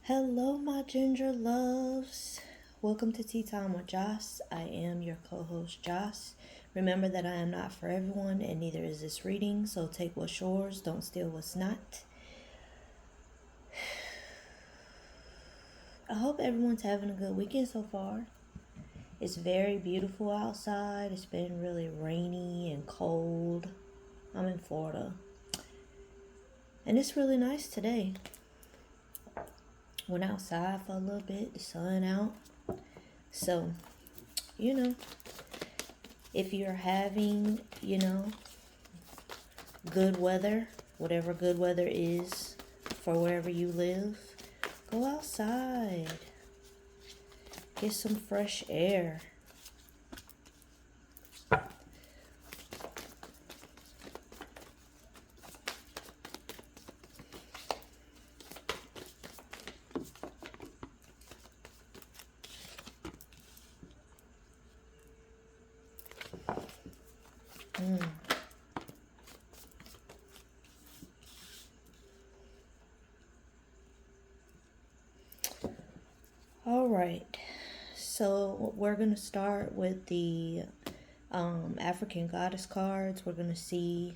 Hello, my ginger loves. Welcome to Tea Time with Joss. I am your co-host, Joss. Remember that I am not for everyone, and neither is this reading, so take what's yours, don't steal what's not. I hope everyone's having a good weekend so far. It's very beautiful outside. It's been really rainy and cold. I'm in Florida. And it's really nice today. Went outside for a little bit, the sun out. So, if you're having, good weather, whatever good weather is for wherever you live, go outside. Get some fresh air. All right. So we're going to start with the African goddess cards. We're going to see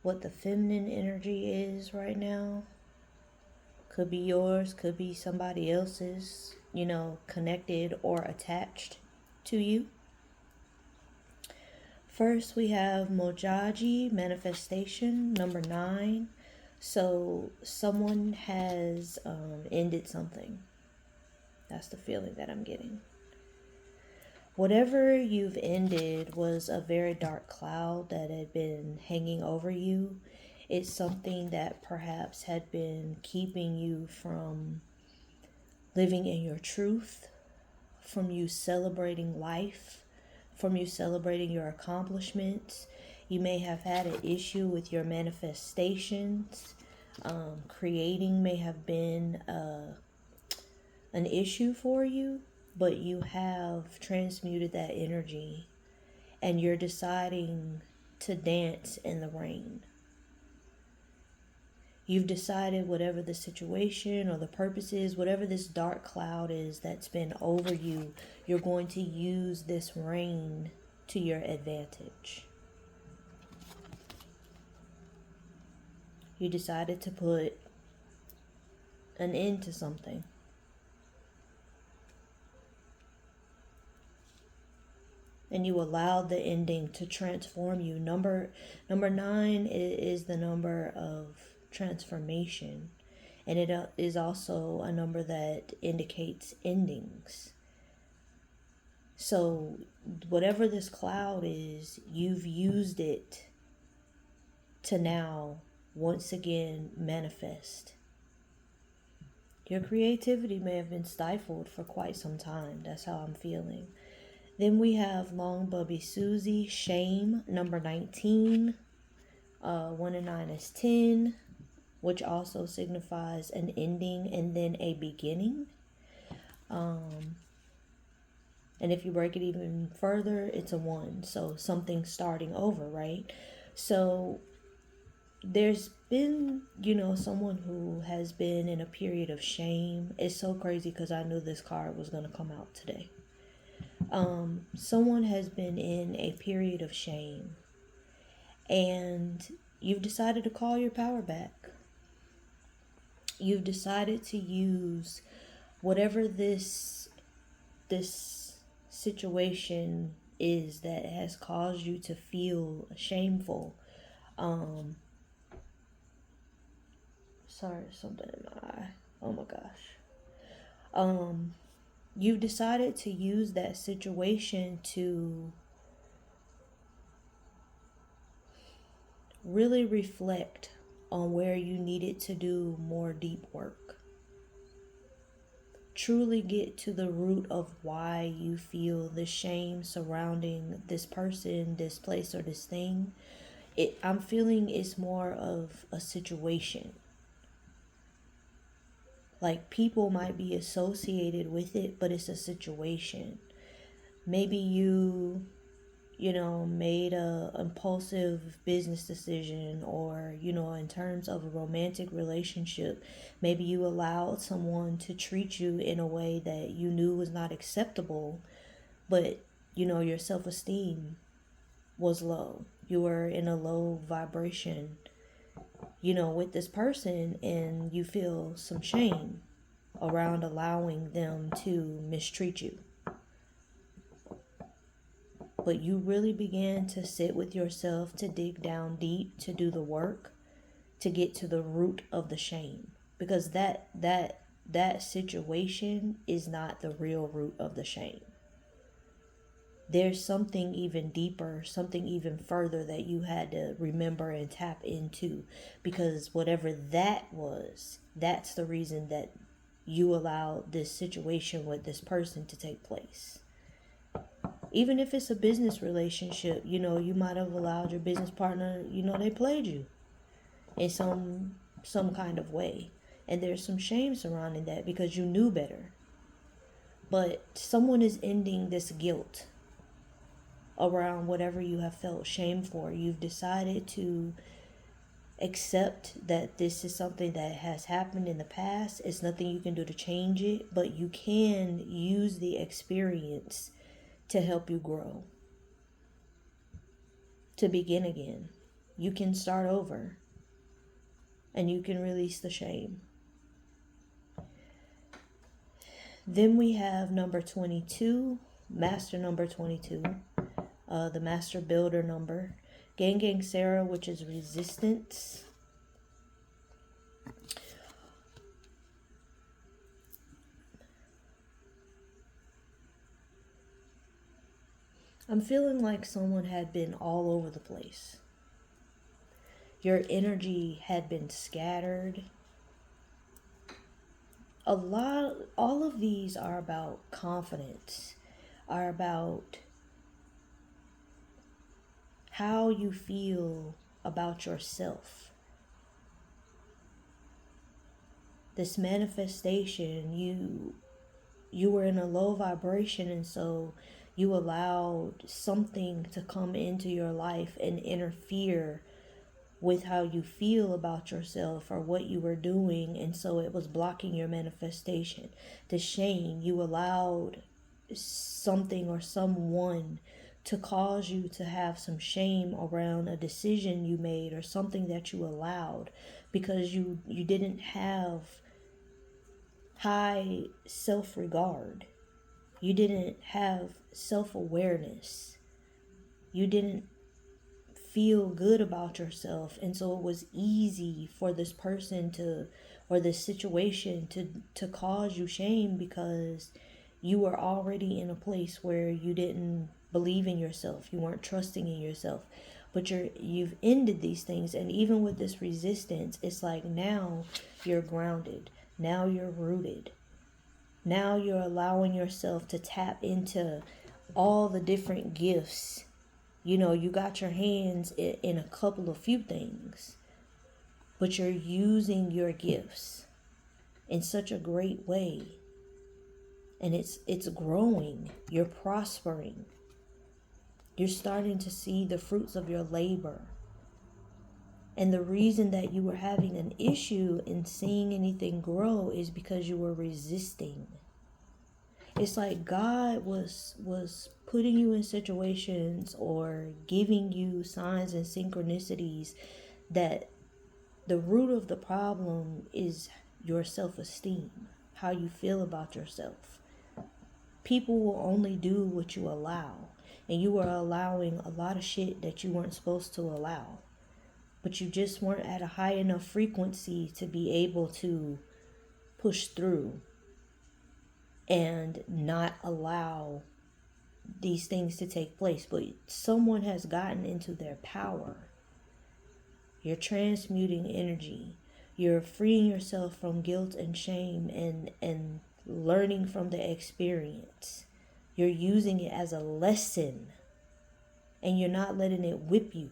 what the feminine energy is right now. Could be yours, could be somebody else's, connected or attached to you. First, we have Mojaji, manifestation, number 9. So someone has ended something. That's the feeling that I'm getting. Whatever you've ended was a very dark cloud that had been hanging over you. It's something that perhaps had been keeping you from living in your truth, from you celebrating life, from you celebrating your accomplishments. You may have had an issue with your manifestations. Creating may have been an issue for you, but you have transmuted that energy and you're deciding to dance in the rain. You've decided whatever the situation or the purpose is, whatever this dark cloud is that's been over you, you're going to use this rain to your advantage. You decided to put an end to something. And you allowed the ending to transform you. Number 9 is the number of transformation. And it is also a number that indicates endings. So whatever this cloud is, you've used it to now once again manifest. Your creativity may have been stifled for quite some time. That's how I'm feeling. Then we have Long Bubby Susie, shame, number 19. 1 and 9 is 10, which also signifies an ending and then a beginning. And if you break it even further, it's a 1. So something starting over, right? So there's been, someone who has been in a period of shame. It's so crazy because I knew this card was going to come out today. Someone has been in a period of shame and you've decided to call your power back. You've decided to use whatever this situation is that has caused you to feel shameful. Sorry, something in my eye. Oh my gosh. You've decided to use that situation to really reflect on where you needed to do more deep work. Truly get to the root of why you feel the shame surrounding this person, this place, or this thing. I'm feeling it's more of a situation. Like people might be associated with it, but it's a situation. Maybe you made a impulsive business decision, or, in terms of a romantic relationship, maybe you allowed someone to treat you in a way that you knew was not acceptable, but, your self-esteem was low. You were in a low vibration, with this person, and you feel some shame around allowing them to mistreat you. But you really began to sit with yourself, to dig down deep, to do the work, to get to the root of the shame. Because that situation is not the real root of the shame. There's something even deeper, something even further that you had to remember and tap into. Because whatever that was, that's the reason that you allowed this situation with this person to take place. Even if it's a business relationship, you might have allowed your business partner, they played you in some kind of way. And there's some shame surrounding that because you knew better. But someone is ending this guilt around whatever you have felt shame for. You've decided to accept that this is something that has happened in the past. It's nothing you can do to change it, but you can use the experience to help you grow, to begin again. You can start over, and you can release the shame. Then we have number 22, master number 22, the master builder number. Gang Sarah, which is resistance. I'm feeling like someone had been all over the place. Your energy had been scattered. All of these are about confidence, are about how you feel about yourself. This manifestation, you were in a low vibration, and so you allowed something to come into your life and interfere with how you feel about yourself or what you were doing, and so it was blocking your manifestation. The shame, you allowed something or someone to cause you to have some shame around a decision you made or something that you allowed because you didn't have high self-regard. You didn't have self-awareness. You didn't feel good about yourself, and so it was easy for this person to, or this situation to cause you shame because you were already in a place where you didn't believe in yourself. You weren't trusting in yourself. But you've ended these things, and even with this resistance, it's like now you're grounded. Now you're rooted. Now you're allowing yourself to tap into all the different gifts. You got your hands in a couple of few things, but you're using your gifts in such a great way. And it's growing. You're prospering. You're starting to see the fruits of your labor. And the reason that you were having an issue in seeing anything grow is because you were resisting. It's like God was putting you in situations or giving you signs and synchronicities that the root of the problem is your self-esteem, how you feel about yourself. People will only do what you allow, and you were allowing a lot of shit that you weren't supposed to allow, but you just weren't at a high enough frequency to be able to push through and not allow these things to take place. But someone has gotten into their power. You're transmuting energy. You're freeing yourself from guilt and shame and learning from the experience. You're using it as a lesson, and you're not letting it whip you,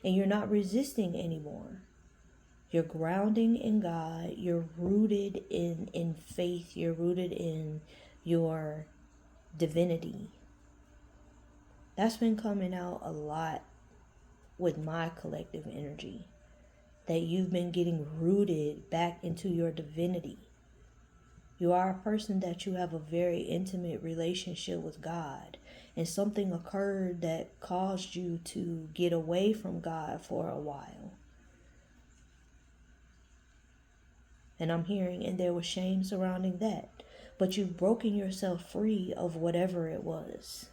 and you're not resisting anymore. You're grounding in God. You're rooted in faith. You're rooted in your divinity. That's been coming out a lot with my collective energy. That you've been getting rooted back into your divinity. You are a person that you have a very intimate relationship with God. And something occurred that caused you to get away from God for a while. And I'm hearing, and there was shame surrounding that. But you've broken yourself free of whatever it was.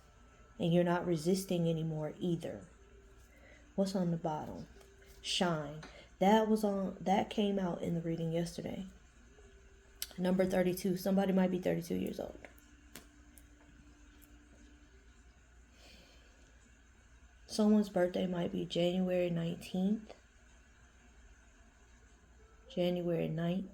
And you're not resisting anymore either. What's on the bottom? Shine. That came out in the reading yesterday. Number 32. Somebody might be 32 years old. Someone's birthday might be January 19th. January 9th.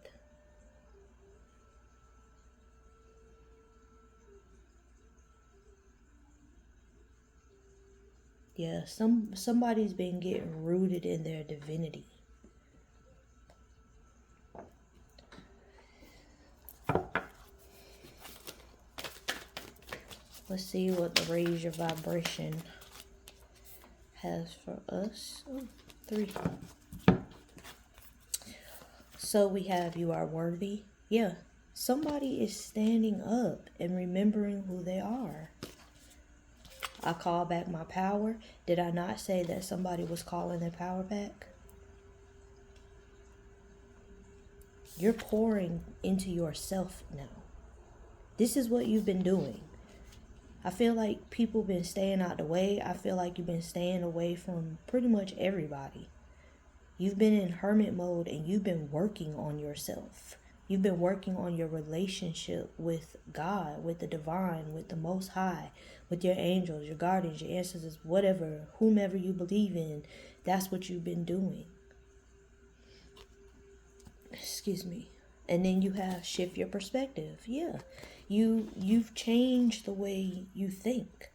Yeah, somebody's been getting rooted in their divinity. Let's see what the raise your vibration has for us. Oh, 3. So we have you are worthy. Yeah, somebody is standing up and remembering who they are. I call back my power. Did I not say that somebody was calling their power back? You're pouring into yourself now. This is what you've been doing. I feel like people been staying out the way. I feel like you've been staying away from pretty much everybody. You've been in hermit mode and you've been working on yourself. You've been working on your relationship with God, with the divine, with the Most High, with your angels, your guardians, your ancestors, whatever, whomever you believe in. That's what you've been doing. Excuse me. And then you have shift your perspective. Yeah. You've changed the way you think.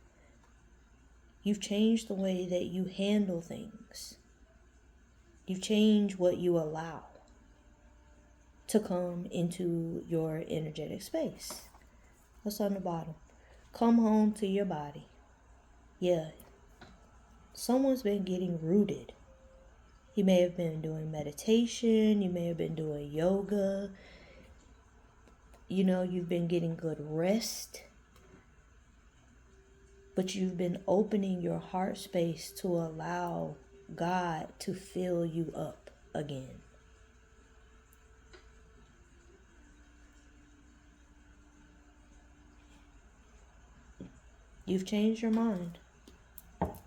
You've changed the way that you handle things. You've changed what you allow to come into your energetic space. What's on the bottom? Come home to your body. Yeah. Someone's been getting rooted. You may have been doing meditation. You may have been doing yoga. You know, you've been getting good rest. But you've been opening your heart space to allow God to fill you up again. You've changed your mind. Let's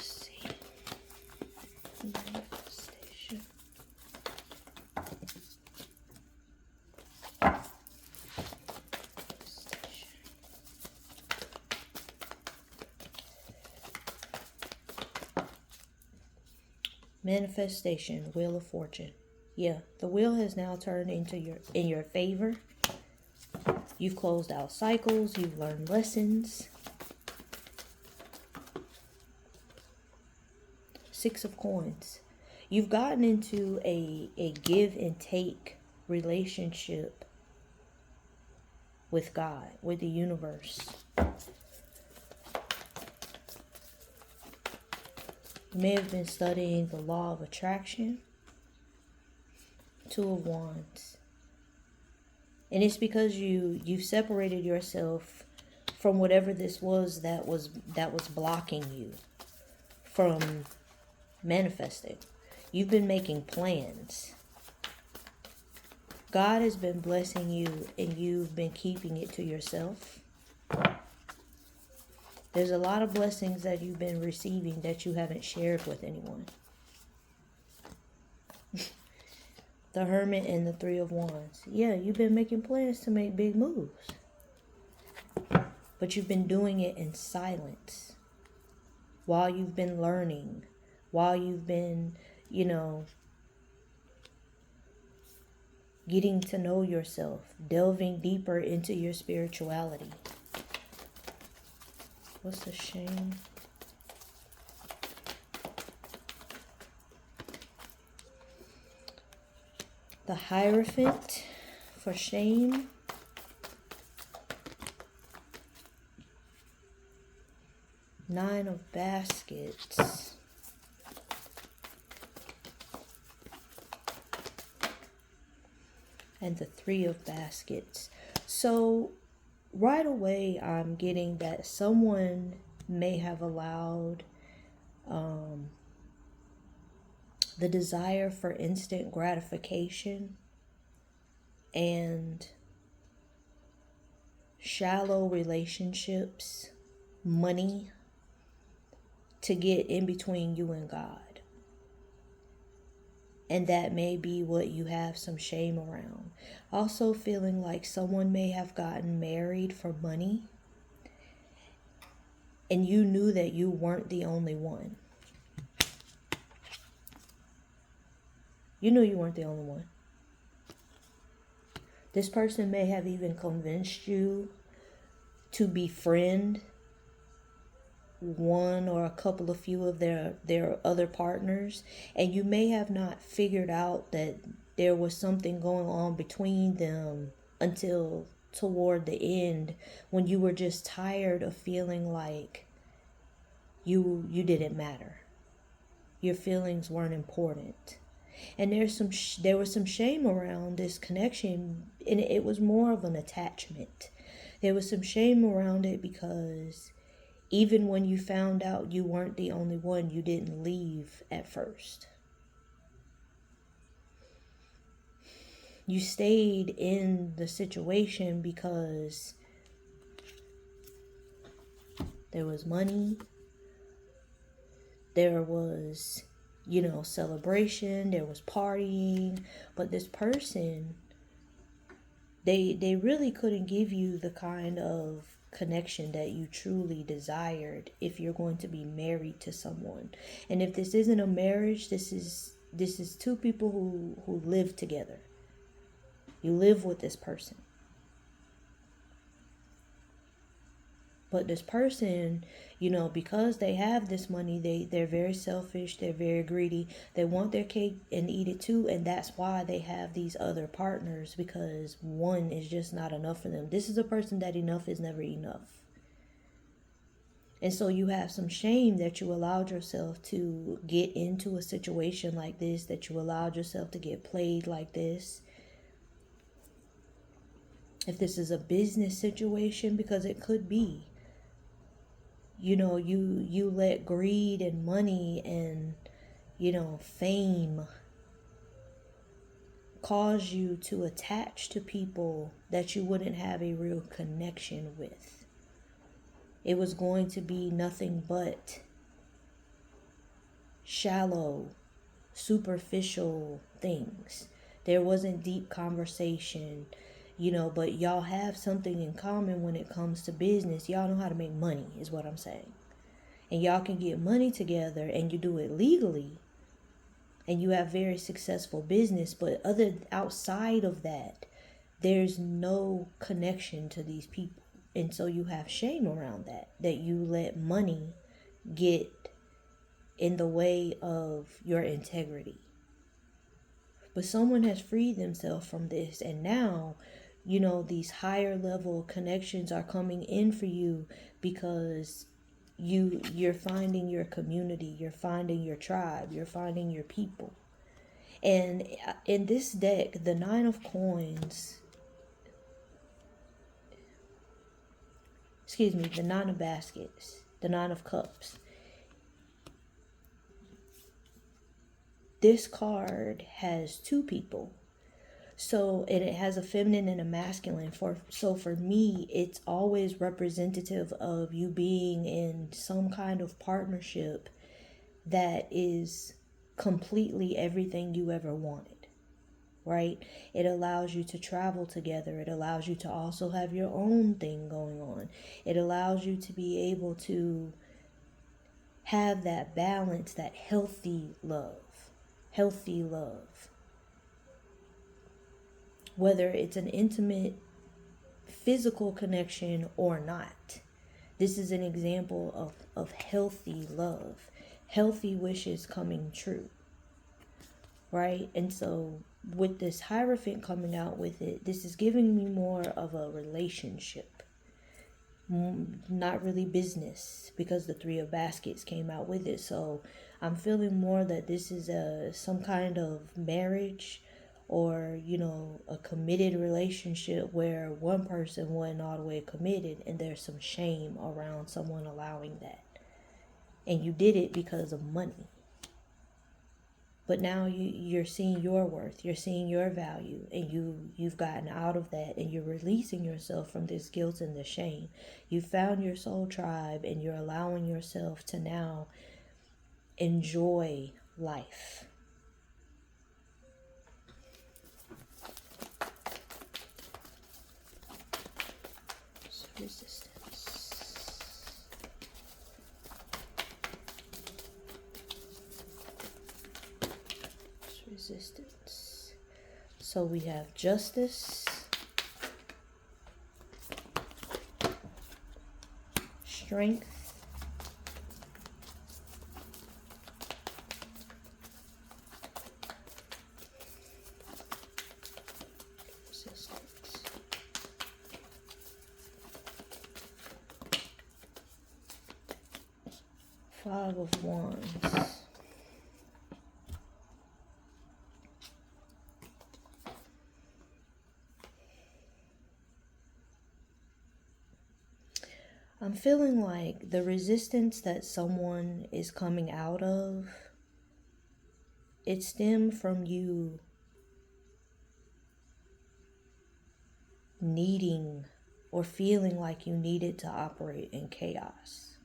see. Manifestation. Manifestation, Wheel of Fortune. Yeah, the wheel has now turned in your favor. You've closed out cycles. You've learned lessons. 6 of Coins. You've gotten into a give and take relationship with God, with the universe. You may have been studying the law of attraction. 2 of Wands. And it's because you've separated yourself from whatever this was that was blocking you from manifesting. You've been making plans. God has been blessing you and you've been keeping it to yourself. There's a lot of blessings that you've been receiving that you haven't shared with anyone. The Hermit and the 3 of Wands. Yeah, you've been making plans to make big moves. But you've been doing it in silence. While you've been learning. While you've been, getting to know yourself. Delving deeper into your spirituality. What's the shame? The Hierophant for for shame, Nine of Baskets. And the Three of Baskets. So right away, I'm getting that someone may have allowed the desire for instant gratification and shallow relationships, money, to get in between you and God. And that may be what you have some shame around. Also feeling like someone may have gotten married for money, and you knew that you weren't the only one. You knew you weren't the only one. This person may have even convinced you to befriend one or a couple of few of their other partners, and you may have not figured out that there was something going on between them until toward the end, when you were just tired of feeling like you didn't matter. Your feelings weren't important. And there was some shame around this connection, and it was more of an attachment. There was some shame around it because even when you found out you weren't the only one, you didn't leave at first. You stayed in the situation because there was money, there was, celebration, there was partying, but this person, they really couldn't give you the kind of connection that you truly desired if you're going to be married to someone. And if this isn't a marriage, this is two people who live together. You live with this person. But this person, because they have this money, they're very selfish, they're very greedy. They want their cake and eat it too, and that's why they have these other partners, because one is just not enough for them. This is a person that enough is never enough. And so you have some shame that you allowed yourself to get into a situation like this, that you allowed yourself to get played like this. If this is a business situation, because it could be. You let greed and money and, fame cause you to attach to people that you wouldn't have a real connection with. It was going to be nothing but shallow, superficial things. There wasn't deep conversation, but y'all have something in common when it comes to business. Y'all know how to make money, is what I'm saying. And y'all can get money together, and you do it legally, and you have very successful business. But outside of that, there's no connection to these people. And so you have shame around that you let money get in the way of your integrity. But someone has freed themselves from this, and now, these higher level connections are coming in for you, because you're finding your community, you're finding your tribe, you're finding your people. And in this deck, the Nine of Coins, the Nine of Baskets, the Nine of Cups. This card has two people. So it has a feminine and a masculine. So for me, it's always representative of you being in some kind of partnership that is completely everything you ever wanted, right? It allows you to travel together. It allows you to also have your own thing going on. It allows you to be able to have that balance, that healthy love. Whether it's an intimate physical connection or not. This is an example of healthy love, healthy wishes coming true, right? And so with this Hierophant coming out with it, this is giving me more of a relationship. Not really business, because the Three of Baskets came out with it. So I'm feeling more that this is some kind of marriage, or a committed relationship where one person wasn't all the way committed, and there's some shame around someone allowing that, and you did it because of money. But now you're seeing your worth, you're seeing your value, and you've gotten out of that, and you're releasing yourself from this guilt and the shame. You found your soul tribe, and you're allowing yourself to now enjoy life. So resistance. Resistance. So we have Justice, Strength, Resistance, Five of Wands. I'm feeling like the resistance that someone is coming out of, it stemmed from you needing or feeling like you needed to operate in chaos.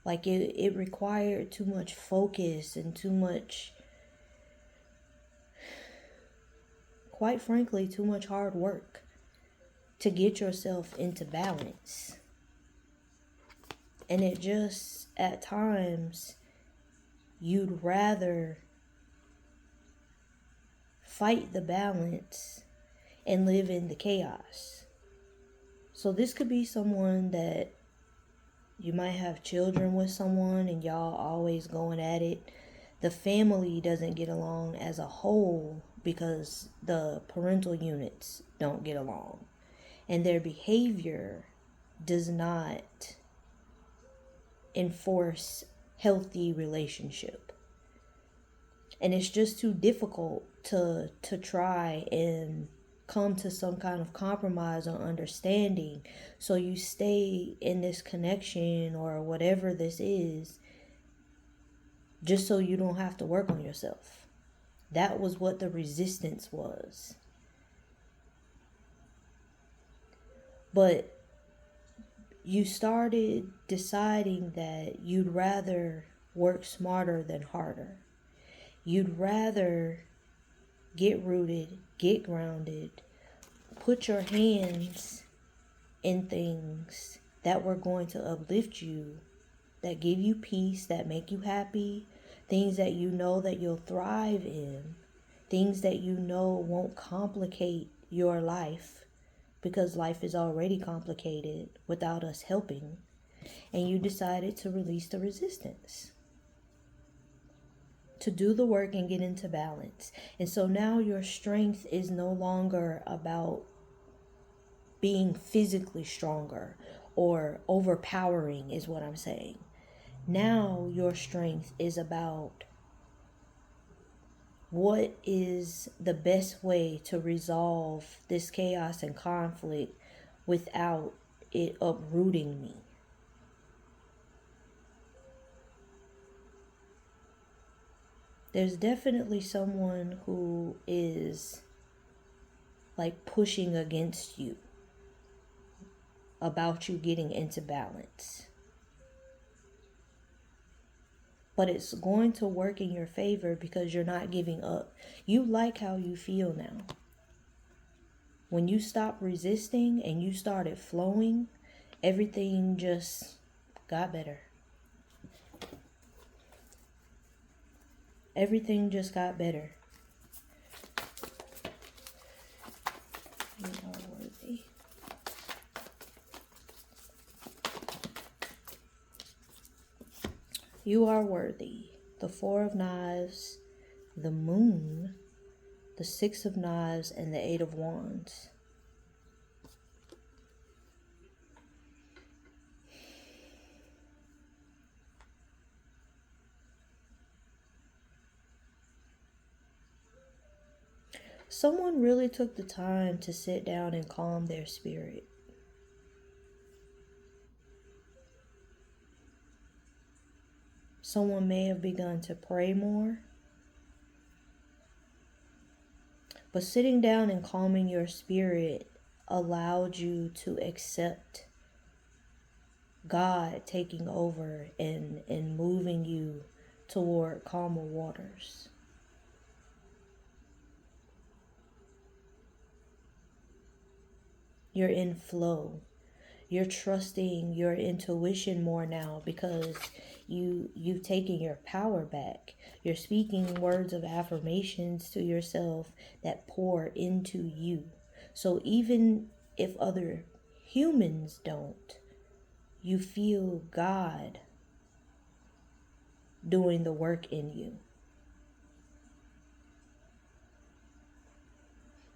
Like it required too much focus and too much, quite frankly, too much hard work to get yourself into balance. And it just, at times, you'd rather fight the balance and live in the chaos. So this could be someone that you might have children with someone and y'all always going at it. The family doesn't get along as a whole because the parental units don't get along. And their behavior does not enforce healthy relationship. And it's just too difficult to try and come to some kind of compromise or understanding. So you stay in this connection or whatever this is, just so you don't have to work on yourself. That was what the resistance was. But you started deciding that you'd rather work smarter than harder. You'd rather get rooted, get grounded, put your hands in things that were going to uplift you, that give you peace, that make you happy, things that you know that you'll thrive in, things that you know won't complicate your life, because life is already complicated without us helping. And you decided to release the resistance, to do the work and get into balance. And so now your strength is no longer about being physically stronger or overpowering, is what I'm saying. Now your strength is about what is the best way to resolve this chaos and conflict without it uprooting me. There's definitely someone who is like pushing against you about you getting into balance. But it's going to work in your favor because you're not giving up. You like how you feel now. When you stopped resisting and you started flowing, everything just got better. Everything just got better. You are worthy. You are worthy. the Four of Knives, the Moon, the Six of Knives, and the Eight of Wands. Someone really took the time to sit down and calm their spirit. Someone may have begun to pray more. But sitting down and calming your spirit allowed you to accept God taking over and moving you toward calmer waters. You're in flow. You're trusting your intuition more now because you've taken your power back. You're speaking words of affirmations to yourself that pour into you. So even if other humans don't, you feel God doing the work in you.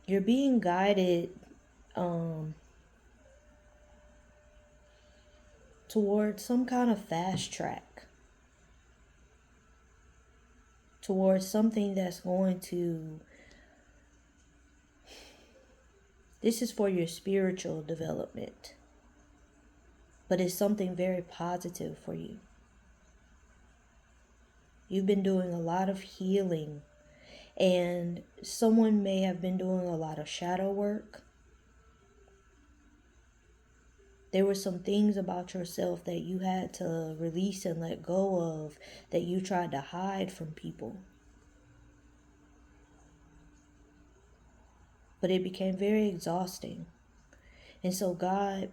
You're being guided towards some kind of fast track, towards something that's going to, this is for your spiritual development, but it's something very positive for you. You've been doing a lot of healing, and someone may have been doing a lot of shadow work. There were some things about yourself that you had to release and let go of that you tried to hide from people. But it became very exhausting. And so God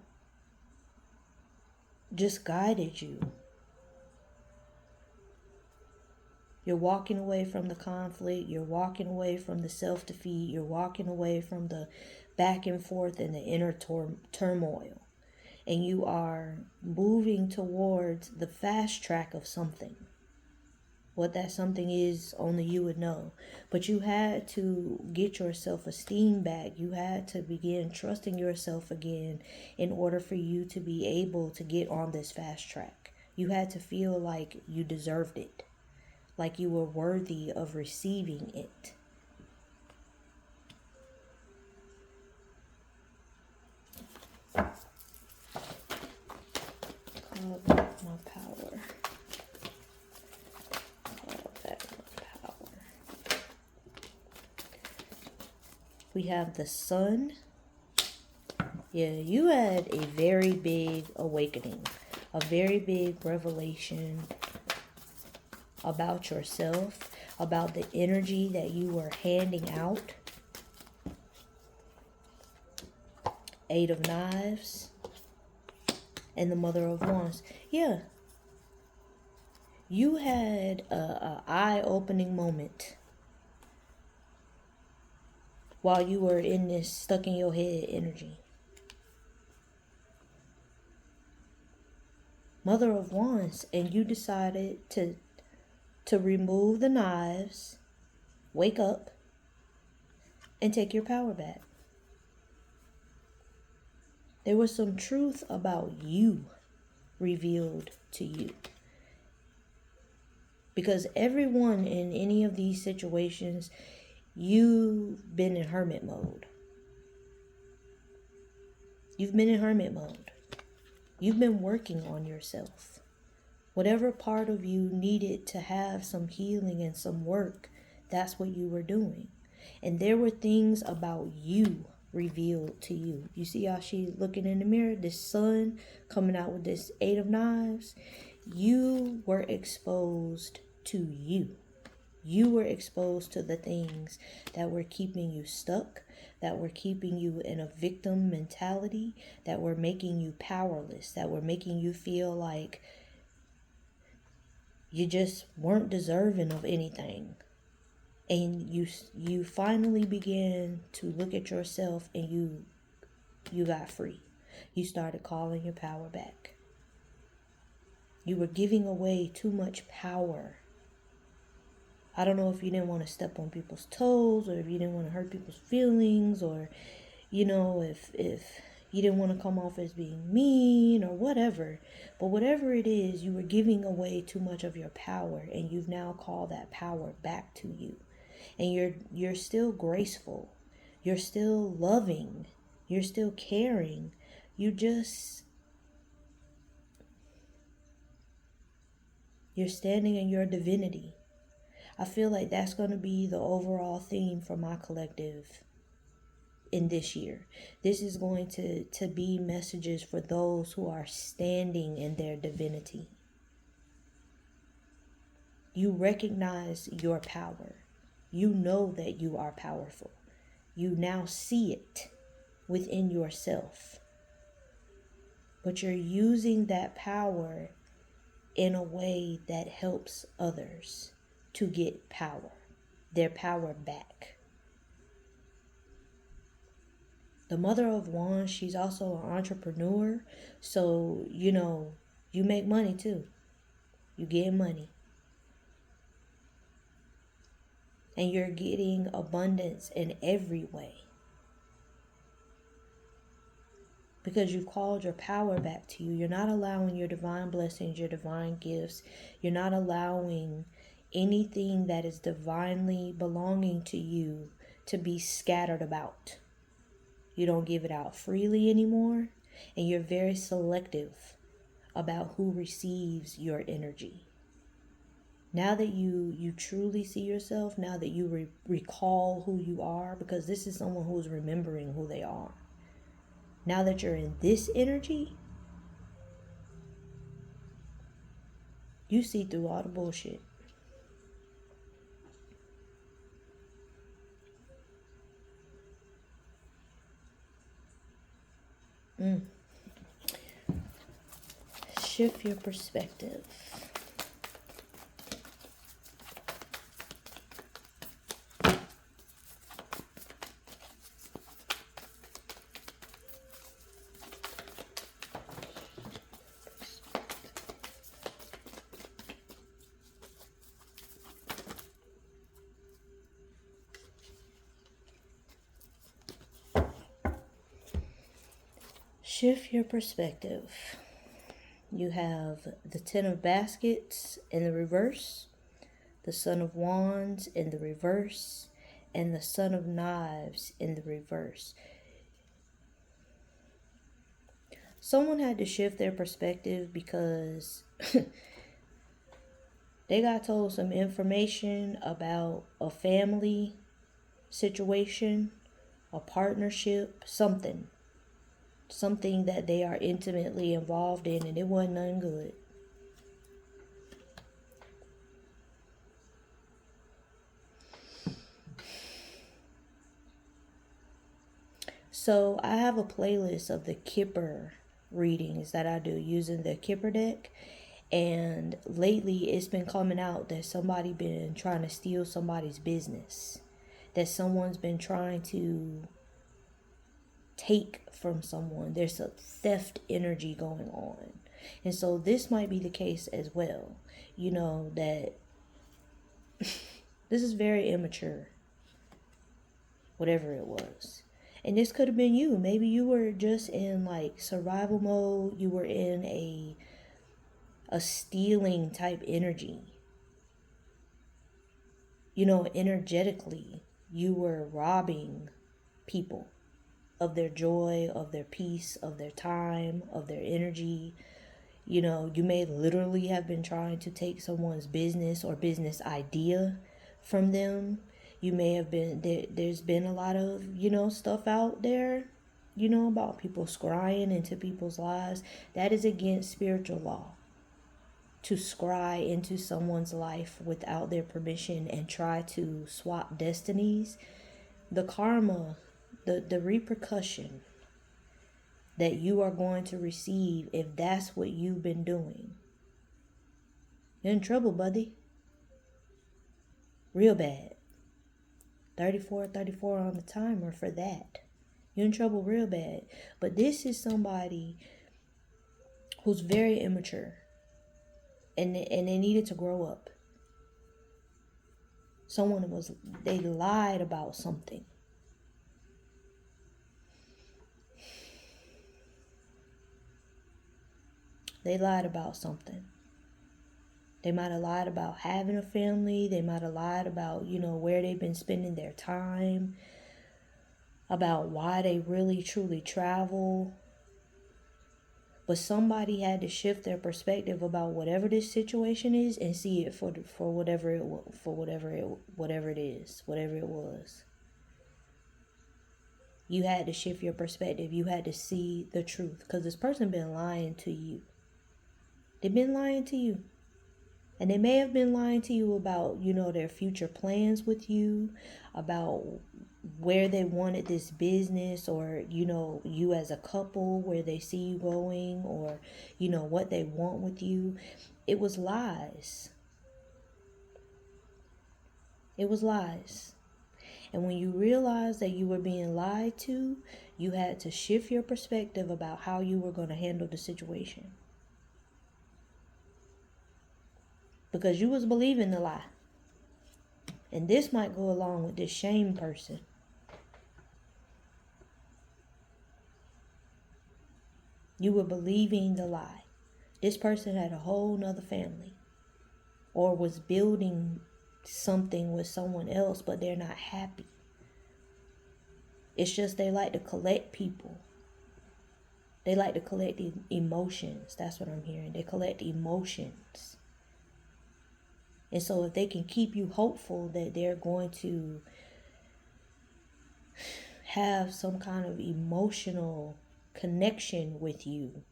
just guided you. You're walking away from the conflict. You're walking away from the self-defeat. You're walking away from the back and forth and the inner turmoil. And you are moving towards the fast track of something. What that something is, only you would know. But you had to get your self-esteem back. You had to begin trusting yourself again in order for you to be able to get on this fast track. You had to feel like you deserved it, like you were worthy of receiving it. Call back my power. Call back my power. We have the Sun. Yeah, you had a very big awakening, a very big revelation about yourself, about the energy that you were handing out. Eight of Knives and the Mother of Wands. Yeah, you had a eye-opening moment while you were in this stuck in your head energy. Mother of Wands, and you decided to remove the knives, wake up, and take your power back. There was some truth about you revealed to you. Because everyone in any of these situations, you've been in hermit mode. You've been in hermit mode. You've been working on yourself. Whatever part of you needed to have some healing and some work, that's what you were doing. And there were things about you revealed to you. You see how she's looking in the mirror? This Sun coming out with this Eight of Knives. You were exposed to you. You were exposed to the things that were keeping you stuck, that were keeping you in a victim mentality, that were making you powerless, that were making you feel like you just weren't deserving of anything. And you finally began to look at yourself, and you got free. You started calling your power back. You were giving away too much power I don't know if you didn't want to step on people's toes, or if you didn't want to hurt people's feelings, or, if you didn't want to come off as being mean or whatever. But whatever it is, you were giving away too much of your power, and you've now called that power back to you. And you're still graceful. You're still loving. You're still caring. You're standing in your divinity. I feel like that's going to be the overall theme for my collective in this year. This is going to be messages for those who are standing in their divinity. You recognize your power. You know that you are powerful. You now see it within yourself. But you're using that power in a way that helps others to get power, their power back. The Mother of Wands, she's also an entrepreneur. So, you make money too. You get money. And you're getting abundance in every way. Because you've called your power back to you. You're not allowing your divine blessings, your divine gifts. You're not allowing anything that is divinely belonging to you to be scattered about. You don't give it out freely anymore. And you're very selective about who receives your energy. Now that you truly see yourself, now that you recall who you are, because this is someone who is remembering who they are. Now that you're in this energy, you see through all the bullshit. Shift your perspective. Shift your perspective. You have the Ten of Baskets in the reverse, the Son of Wands in the reverse, and the Son of Knives in the reverse. Someone had to shift their perspective because they got told some information about a family situation, a partnership, something that they are intimately involved in, and it wasn't none good. So I have a playlist of the Kipper readings that I do using the Kipper deck. And lately it's been coming out that somebody been trying to steal somebody's business. That someone's been trying to take from someone. There's a theft energy going on. And so this might be the case as well. That this is very immature. Whatever it was. And this could have been you. Maybe you were just in like survival mode. You were in a stealing type energy. Energetically, you were robbing people of their joy, of their peace, of their time, of their energy. You may literally have been trying to take someone's business or business idea from them. You may have been, there's been a lot of, stuff out there, about people scrying into people's lives. That is against spiritual law. To scry into someone's life without their permission and try to swap destinies. The karma, the repercussion that you are going to receive if that's what you've been doing. You're in trouble, buddy. Real bad. 34 on the timer for that. You're in trouble real bad. But this is somebody who's very immature. And they needed to grow up. They lied about something. They lied about something. They might have lied about having a family. They might have lied about, where they've been spending their time, about why they really truly travel. But somebody had to shift their perspective about whatever this situation is and see it for whatever it was. You had to shift your perspective. You had to see the truth, because this person been lying to you. They've been lying to you. And they may have been lying to you about, their future plans with you, about where they wanted this business, or, you as a couple, where they see you going, or, what they want with you. It was lies. It was lies. And when you realized that you were being lied to, you had to shift your perspective about how you were going to handle the situation. Because you was believing the lie. And this might go along with this shame person. You were believing the lie. This person had a whole nother family, or was building something with someone else, but they're not happy. It's just they like to collect people. They like to collect emotions. That's what I'm hearing. They collect emotions. And so if they can keep you hopeful that they're going to have some kind of emotional connection with you,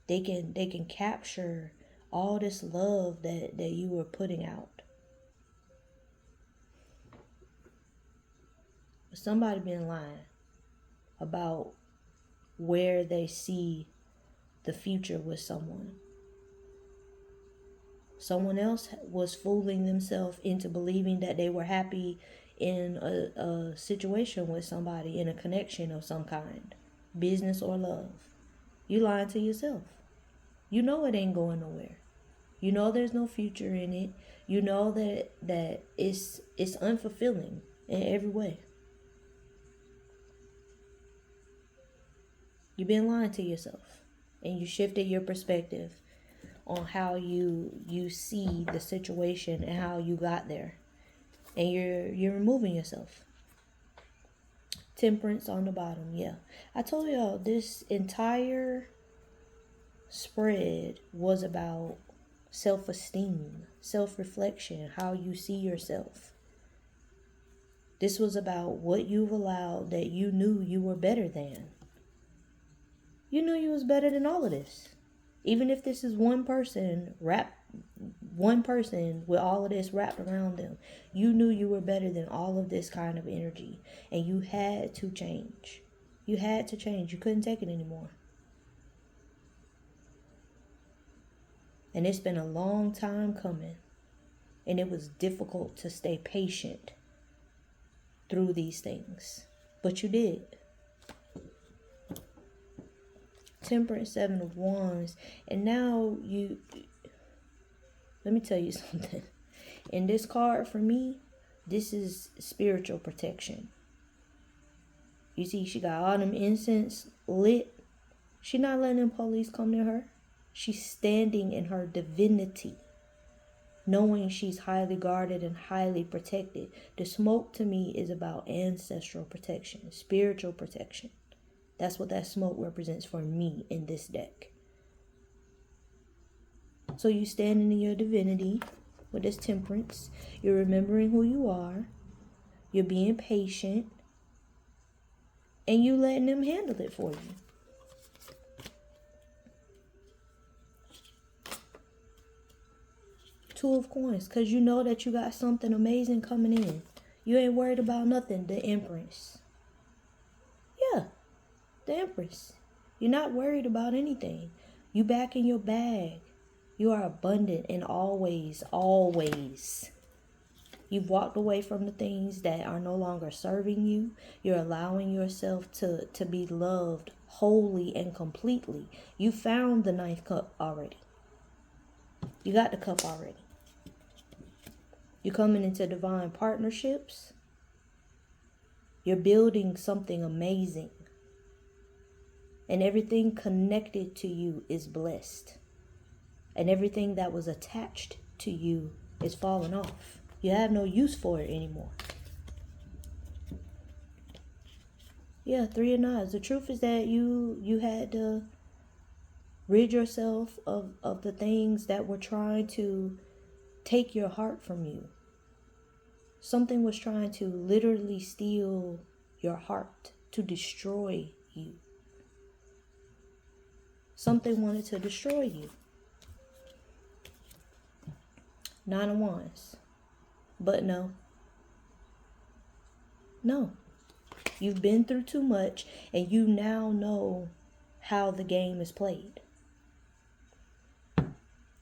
they can capture all this love that you were putting out. Somebody been lying about where they see the future with someone. Someone else was fooling themselves into believing that they were happy in a situation with somebody, in a connection of some kind, business or love. You lying to yourself. You know it ain't going nowhere. You know there's no future in it. You know that it's unfulfilling in every way. You've been lying to yourself, and you shifted your perspective on how you see the situation and how you got there, and you're removing yourself. Temperance on the bottom. Yeah, I told y'all this entire spread was about self-esteem, self-reflection, how you see yourself. This was about what you've allowed that you knew you were better than. You knew you was better than all of this. Even if this is one person with all of this wrapped around them, you knew you were better than all of this kind of energy. And you had to change. You had to change. You couldn't take it anymore. And it's been a long time coming. And it was difficult to stay patient through these things. But you did. Temperance, 7 of Wands. And now let me tell you something. In this card for me, this is spiritual protection. You see, she got all them incense lit. She not letting them police come near her. She's standing in her divinity, knowing she's highly guarded and highly protected. The smoke to me is about ancestral protection, spiritual protection. That's what that smoke represents for me in this deck. So you standing in your divinity with this temperance. You're remembering who you are. You're being patient. And you letting them handle it for you. Two of Coins. Because you know that you got something amazing coming in. You ain't worried about nothing. The Empress. Yeah. The Empress. You're not worried about anything. You back in your bag. You are abundant and always. You've walked away from the things that are no longer serving you. You're allowing yourself to be loved wholly and completely. You found the ninth cup already. You got the cup already. You're coming into divine partnerships. You're building something amazing. And everything connected to you is blessed. And everything that was attached to you is falling off. You have no use for it anymore. Yeah, 3 of Knives. The truth is that you had to rid yourself of the things that were trying to take your heart from you. Something was trying to literally steal your heart, to destroy you. Something wanted to destroy you. 9 of Wands. But no. No. You've been through too much, and you now know how the game is played.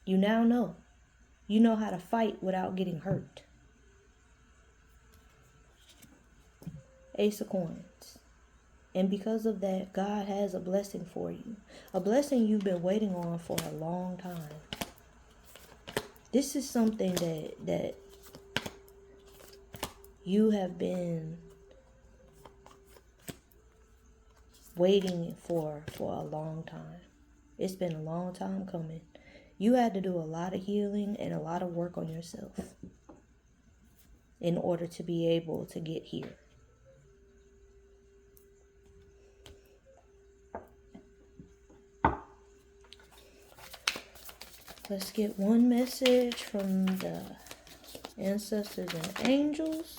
You now know. You know how to fight without getting hurt. Ace of Coins. And because of that, God has a blessing for you. A blessing you've been waiting on for a long time. This is something that you have been waiting for a long time. It's been a long time coming. You had to do a lot of healing and a lot of work on yourself in order to be able to get here. Let's get one message from the ancestors and angels.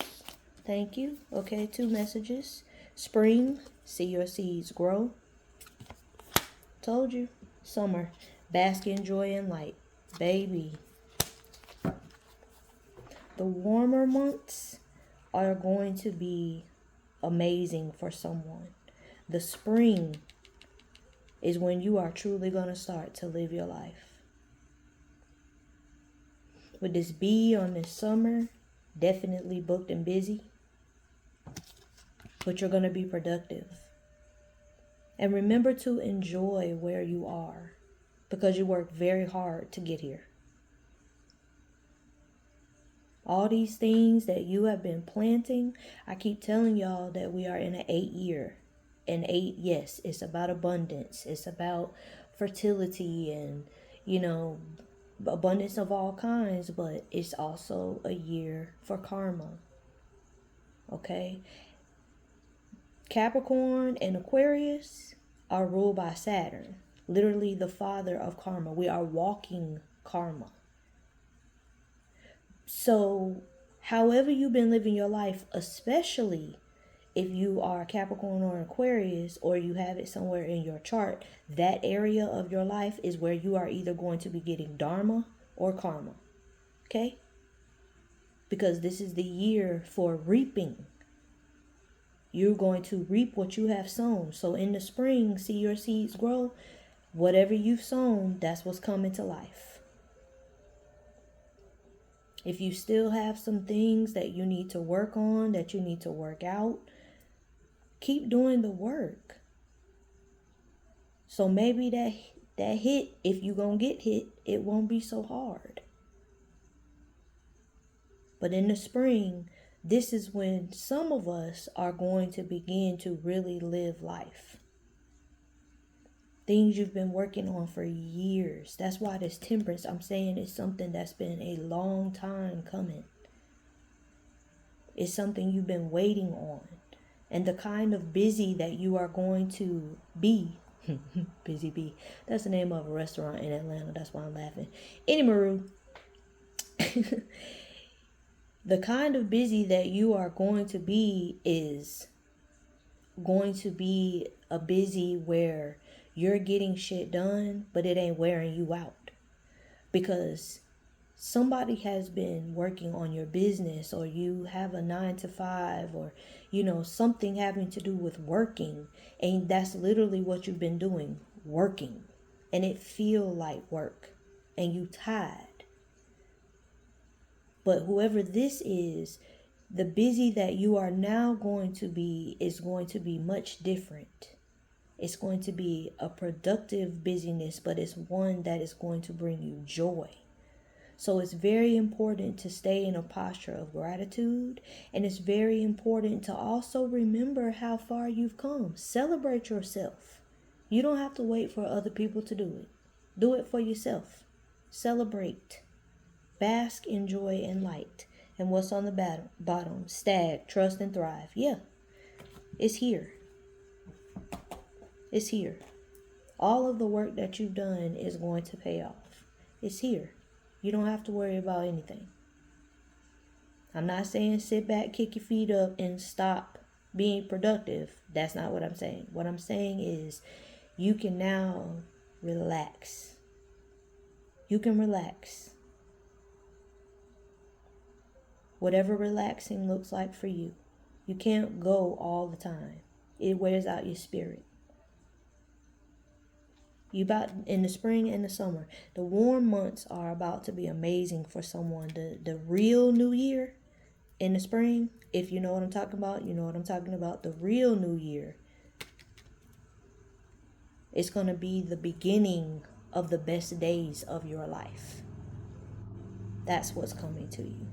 Thank you. Okay, 2 messages. Spring, see your seeds grow. Told you. Summer, bask in joy and light. Baby. The warmer months are going to be amazing for someone. The spring is when you are truly going to start to live your life. With this bee on this summer, definitely booked and busy. But you're going to be productive. And remember to enjoy where you are, because you worked very hard to get here. All these things that you have been planting, I keep telling y'all that we are in an 8 year. And 8, yes, it's about abundance. It's about fertility and, abundance of all kinds, but it's also a year for karma. Okay? Capricorn and Aquarius are ruled by Saturn, literally the father of karma. We are walking karma. So, however you've been living your life, especially if you are Capricorn or Aquarius, or you have it somewhere in your chart, that area of your life is where you are either going to be getting dharma or karma. Okay? Because this is the year for reaping. You're going to reap what you have sown. So in the spring, see your seeds grow. Whatever you've sown, that's what's coming to life. If you still have some things that you need to work on, that you need to work out, keep doing the work. So maybe that hit, if you're going to get hit, it won't be so hard. But in the spring, this is when some of us are going to begin to really live life. Things you've been working on for years. That's why this temperance, I'm saying, is something that's been a long time coming. It's something you've been waiting on. And the kind of busy that you are going to be, Busy Bee, that's the name of a restaurant in Atlanta. That's why I'm laughing. Anyway, the kind of busy that you are going to be is going to be a busy where you're getting shit done, but it ain't wearing you out. Because somebody has been working on your business, or you have a 9 to 5, or, something having to do with working. And that's literally what you've been doing, working. And it feel like work. And you tired. But whoever this is, the busy that you are now going to be is going to be much different. It's going to be a productive busyness, but it's one that is going to bring you joy. So it's very important to stay in a posture of gratitude. And it's very important to also remember how far you've come. Celebrate yourself. You don't have to wait for other people to do it. Do it for yourself. Celebrate. Bask in joy and light. And what's on the bottom? Stag, trust and thrive. Yeah, it's here. It's here. All of the work that you've done is going to pay off. It's here. You don't have to worry about anything. I'm not saying sit back, kick your feet up, and stop being productive. That's not what I'm saying. What I'm saying is you can now relax. You can relax. Whatever relaxing looks like for you. You can't go all the time. It wears out your spirit. You about in the spring and the summer. The warm months are about to be amazing for someone. The real new year in the spring, if you know what I'm talking about, you know what I'm talking about. The real new year, it's going to be the beginning of the best days of your life. That's what's coming to you.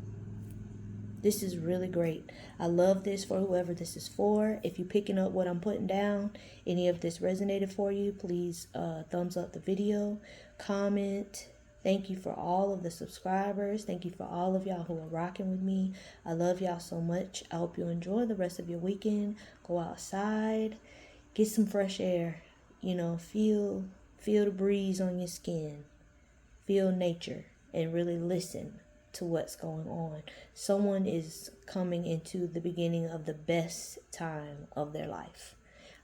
This is really great. I love this for whoever this is for. If you're picking up what I'm putting down, any of this resonated for you, please thumbs up the video, comment. Thank you for all of the subscribers. Thank you for all of y'all who are rocking with me. I love y'all so much. I hope you enjoy the rest of your weekend. Go outside, get some fresh air. You know, feel the breeze on your skin. Feel nature and really listen to what's going on. Someone is coming into the beginning of the best time of their life.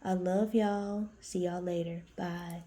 I love y'all. See y'all later. Bye.